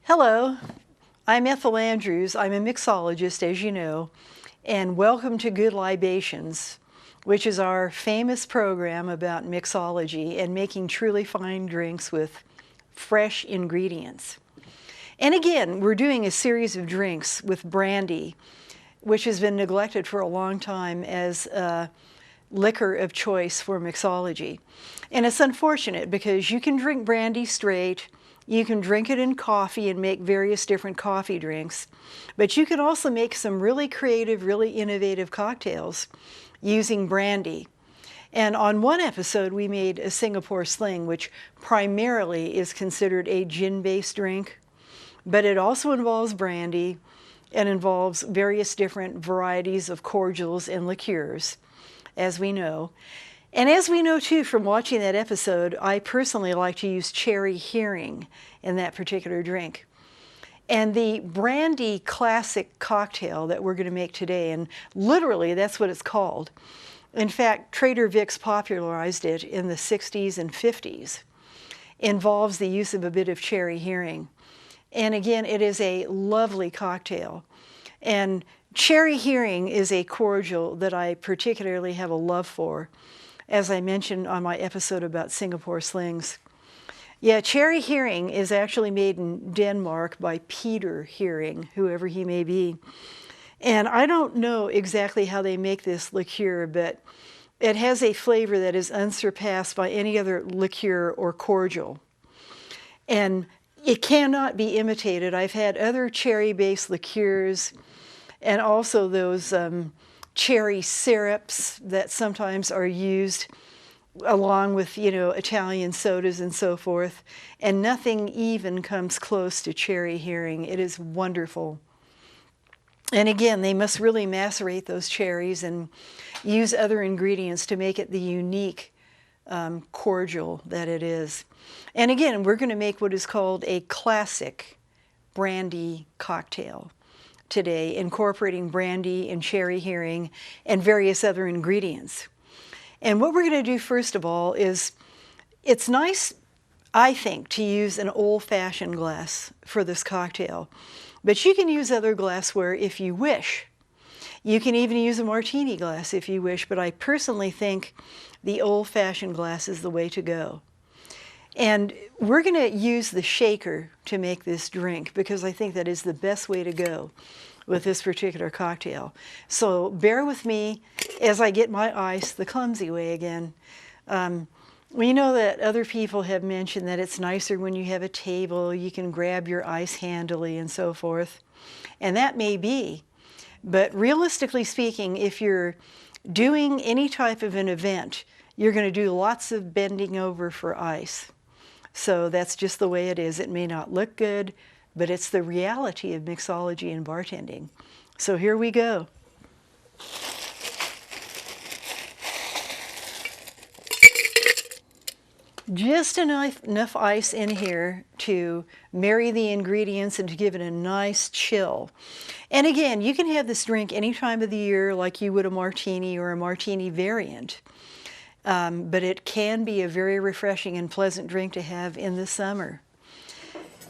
Hello, I'm Ethel Andrews. I'm a mixologist, as you know, and welcome to Good Libations, which is our famous program about mixology and making truly fine drinks with fresh ingredients. And again, we're doing a series of drinks with brandy, which has been neglected for a long time as a liquor of choice for mixology. And it's unfortunate because you can drink brandy straight, you can drink it in coffee and make various different coffee drinks, but you can also make some really creative, really innovative cocktails using brandy. And on one episode, we made a Singapore Sling, which primarily is considered a gin-based drink, but it also involves brandy and involves various different varieties of cordials and liqueurs, as we know. And as we know too from watching that episode, I personally like to use cherry herring in that particular drink. And the brandy classic cocktail that we're going to make today, and literally that's what it's called. In fact, Trader Vic's popularized it in the 60s and 50s, involves the use of a bit of cherry herring. And again, it is a lovely cocktail. And cherry herring is a cordial that I particularly have a love for, as I mentioned on my episode about Singapore Slings. Yeah, cherry herring is actually made in Denmark by Peter Herring, whoever he may be. And I don't know exactly how they make this liqueur, but it has a flavor that is unsurpassed by any other liqueur or cordial. And it cannot be imitated. I've had other cherry-based liqueurs and also those cherry syrups that sometimes are used along with, Italian sodas and so forth. And nothing even comes close to cherry herring. It is wonderful. And again, they must really macerate those cherries and use other ingredients to make it the unique cordial that it is. And again, we're going to make what is called a classic brandy cocktail today, incorporating brandy and cherry herring and various other ingredients. And what we're going to do first of all is, it's nice, I think, to use an old-fashioned glass for this cocktail. But you can use other glassware if you wish. You can even use a martini glass if you wish, but I personally think the old-fashioned glass is the way to go. And we're going to use the shaker to make this drink because I think that is the best way to go with this particular cocktail. So bear with me as I get my ice the clumsy way again. We know that other people have mentioned that it's nicer when you have a table, you can grab your ice handily and so forth. And that may be, but realistically speaking, if you're doing any type of an event, you're going to do lots of bending over for ice. So that's just the way it is. It may not look good, but it's the reality of mixology and bartending. So here we go. Just enough ice in here to marry the ingredients and to give it a nice chill. And again, you can have this drink any time of the year like you would a martini or a martini variant. But it can be a very refreshing and pleasant drink to have in the summer.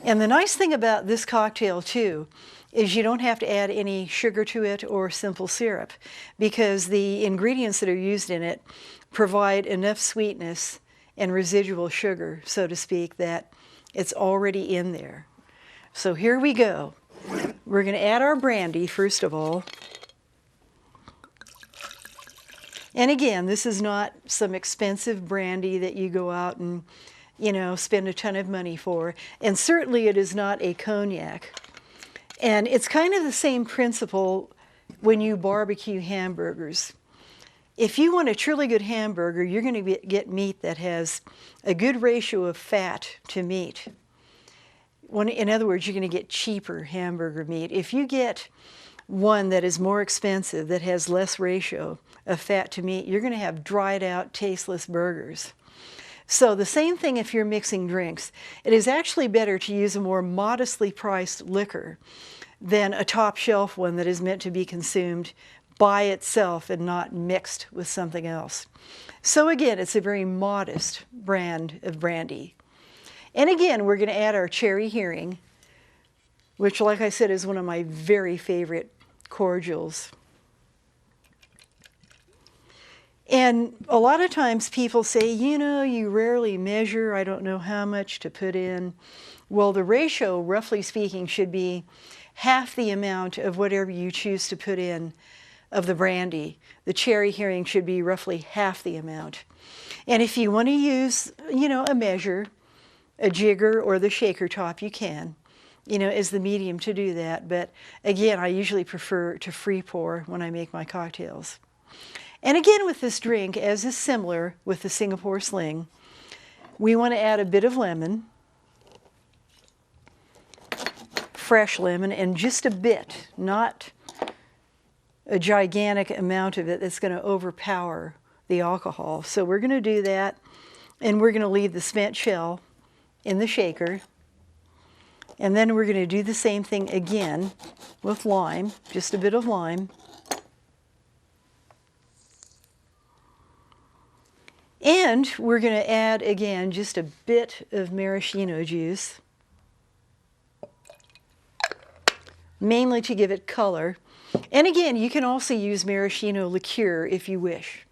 And the nice thing about this cocktail too is you don't have to add any sugar to it or simple syrup because the ingredients that are used in it provide enough sweetness and residual sugar, so to speak, that it's already in there. So here we go. We're going to add our brandy first of all. And again, this is not some expensive brandy that you go out and, spend a ton of money for. And certainly it is not a cognac. And it's kind of the same principle when you barbecue hamburgers. If you want a truly good hamburger, you're going to get meat that has a good ratio of fat to meat. In other words, you're going to get cheaper hamburger meat. If you get one that is more expensive, that has less ratio of fat to meat, you're going to have dried out, tasteless burgers. So the same thing if you're mixing drinks. It is actually better to use a more modestly priced liquor than a top shelf one that is meant to be consumed by itself and not mixed with something else. So again, it's a very modest brand of brandy. And again, we're going to add our cherry herring which, like I said, is one of my very favorite cordials. And a lot of times people say, you know, you rarely measure, I don't know how much to put in. Well, the ratio, roughly speaking, should be half the amount of whatever you choose to put in of the brandy. The cherry herring should be roughly half the amount. And if you want to use, you know, a measure, a jigger or the shaker top, you can, you know, as the medium to do that. But again, I usually prefer to free pour when I make my cocktails. And again, with this drink, as is similar with the Singapore Sling, we want to add a bit of lemon, fresh lemon, and just a bit, not a gigantic amount of it that's going to overpower the alcohol. So we're going to do that, and we're going to leave the spent shell in the shaker. And then we're going to do the same thing again with lime, just a bit of lime. And we're going to add, again, just a bit of maraschino juice, mainly to give it color. And again, you can also use maraschino liqueur if you wish.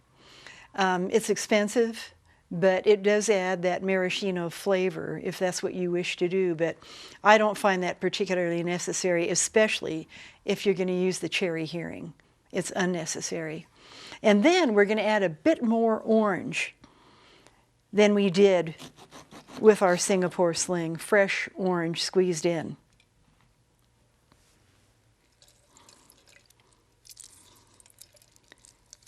It's expensive, but it does add that maraschino flavor if that's what you wish to do. But I don't find that particularly necessary, especially if you're going to use the cherry herring. It's unnecessary. And then we're going to add a bit more orange than we did with our Singapore Sling, fresh orange squeezed in.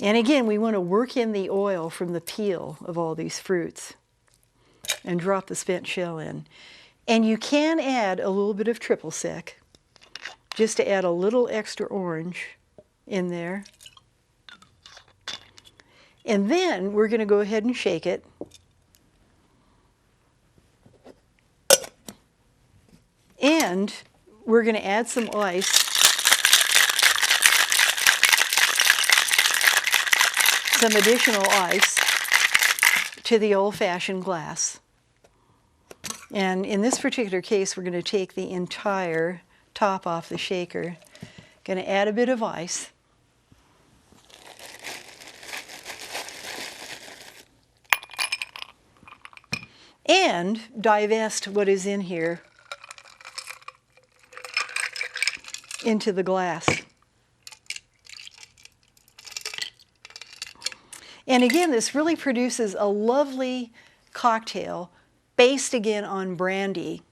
And again, we want to work in the oil from the peel of all these fruits and drop the spent shell in. And you can add a little bit of triple sec, just to add a little extra orange in there. And then we're going to go ahead and shake it. And we're going to add some ice, some additional ice to the old-fashioned glass. And in this particular case, we're going to take the entire top off the shaker. Going to add a bit of ice. And divest what is in here into the glass. And again, this really produces a lovely cocktail based again on brandy.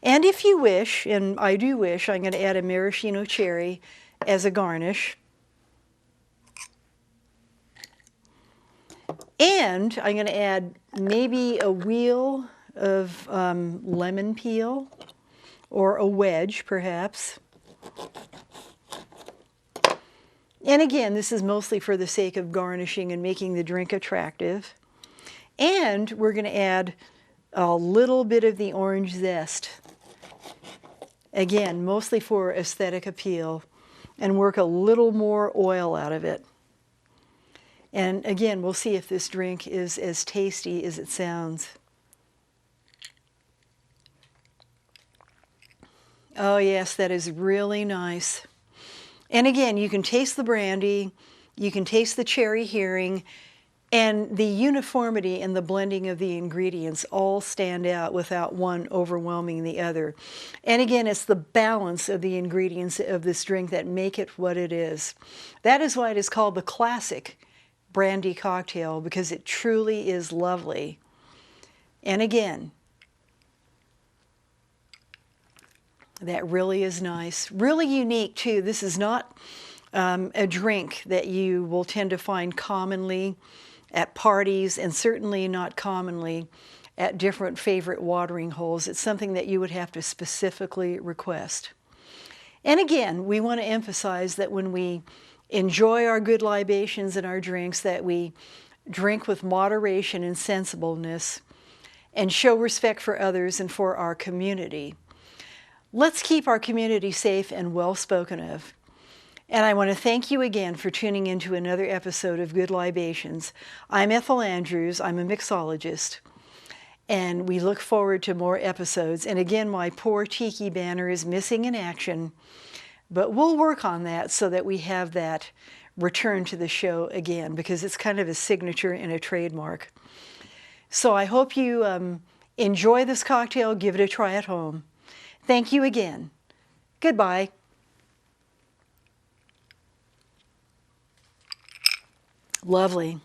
And if you wish, and I do wish, I'm going to add a maraschino cherry as a garnish. And I'm going to add maybe a wheel of lemon peel, or a wedge perhaps. And again, this is mostly for the sake of garnishing and making the drink attractive. And we're going to add a little bit of the orange zest. Again, mostly for aesthetic appeal, and work a little more oil out of it. And again, we'll see if this drink is as tasty as it sounds. Oh yes, that is really nice. And again, you can taste the brandy, you can taste the cherry herring, and the uniformity and the blending of the ingredients all stand out without one overwhelming the other. And again, it's the balance of the ingredients of this drink that make it what it is. That is why it is called the classic brandy cocktail, because it truly is lovely. And again, that really is nice. Really unique too. This is not a drink that you will tend to find commonly at parties, and certainly not commonly at different favorite watering holes. It's something that you would have to specifically request. And again, we want to emphasize that when we enjoy our good libations and our drinks, that we drink with moderation and sensibleness and show respect for others and for our community. Let's keep our community safe and well spoken of. And I want to thank you again for tuning in to another episode of Good Libations. I'm Ethel Andrews. I'm a mixologist. And we look forward to more episodes. And again, my poor tiki banner is missing in action, but we'll work on that so that we have that return to the show again, because it's kind of a signature and a trademark. So I hope you enjoy this cocktail. Give it a try at home. Thank you again. Goodbye. Lovely.